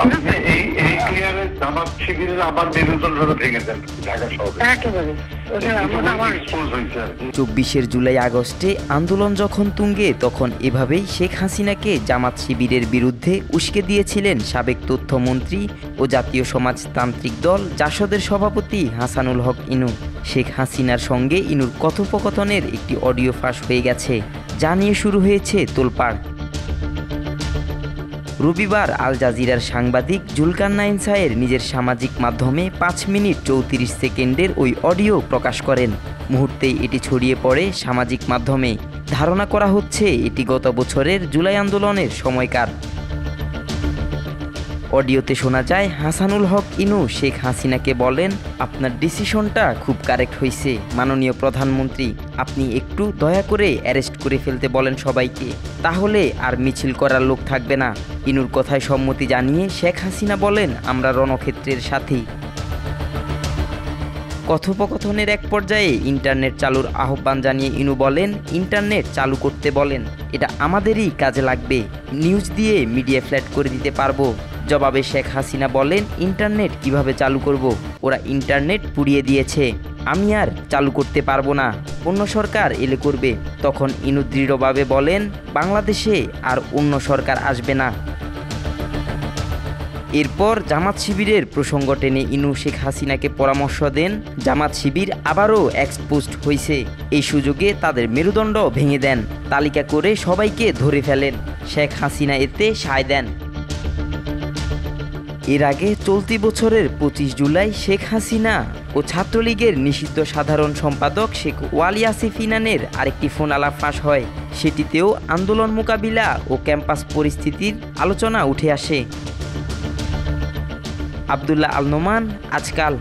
আপনি এই ক্লিয়ারে জামাত শিবিরের আবার মেরুদণ্ড ভেঙে দেন ঢাকা শহরে একেবারে ওটা আমার এক্সপোজ হয়েছে আর কি। 24 জুলাই আগস্টে আন্দোলন যখন তুঙ্গে তখন এভাবেই শেখ হাসিনাকে জামাত শিবিরের বিরুদ্ধে উস্কে দিয়েছিলেন সাবেক তথ্যমন্ত্রী ও জাতীয় সমাজতান্ত্রিক দল জাসদের সভাপতি হাসানুল হক ইনু। শেখ হাসিনার সঙ্গে ইনুর কথোপকথনের একটি অডিও ফাঁস হয়ে গেছে, যা নিয়ে শুরু হয়েছে তোলপাড়। রবিবার আল জাজিরার সাংবাদিক জুলকারনাইন সায়ের নিজের সামাজিক মাধ্যমে 5 মিনিট 34 সেকেন্ডের ওই অডিও প্রকাশ করেন। মুহূর্তেই এটি ছড়িয়ে পড়ে সামাজিক মাধ্যমে। ধারণা করা হচ্ছে এটি গত বছরের জুলাই আন্দোলনের সময়কার। অডিওতে শোনা যায় হাসানুল হক ইনু শেখ হাসিনাকে বলেন, আপনার ডিসিশনটা খুব কারেক্ট হয়েছে মাননীয় প্রধানমন্ত্রী, আপনি একটু দয়া করে অ্যারেস্ট করে ফেলতে বলেন সবাইকে, তাহলে আর মিছিল করার লোক থাকবে না। ইনুর কথায় সম্মতি জানিয়ে শেখ হাসিনা বলেন, আমরা রণক্ষেত্রের সাথী। কথোপকথনের এক পর্যায়ে ইন্টারনেট চালুর আহ্বান জানিয়ে ইনু বলেন, ইন্টারনেট চালু করতে বলেন, এটা আমাদেরই কাজে লাগবে, নিউজ দিয়ে মিডিয়া ফ্ল্যাট করে দিতে পারবো। জবাবে শেখ হাসিনা বলেন, ইন্টারনেট কিভাবে চালু করব? ওরা ইন্টারনেট পুড়িয়ে দিয়েছে, আমি আর চালু করতে পারবো না, অন্য সরকার এলে করবে। তখন ইনু দৃঢ়ভাবে বলেন, বাংলাদেশে আর অন্য সরকার আসবে না। এরপর জামাত শিবিরের প্রসঙ্গ টেনে ইনু শেখ হাসিনাকে পরামর্শ দেন, জামাত শিবির আবারও এক্সপোজড হয়েছে, এই সুযোগে তাদের মেরুদণ্ড ভেঙে দেন, তালিকা করে সবাইকে ধরে ফেলেন। শেখ হাসিনা এতে সায় দেন। এর আগে চলতি বছরের 25 জুলাই শেখ হাসিনা ও ছাত্রলীগের নিষিদ্ধ সাধারণ সম্পাদক শেখ ওয়ালি আসিফ ইনানের আরেকটি ফোন আলাপ ফাঁস হয়। সেটিতেও আন্দোলন মোকাবিলা ও ক্যাম্পাস পরিস্থিতির আলোচনা উঠে আসে। আব্দুল্লাহ আল নোমান, আজকাল।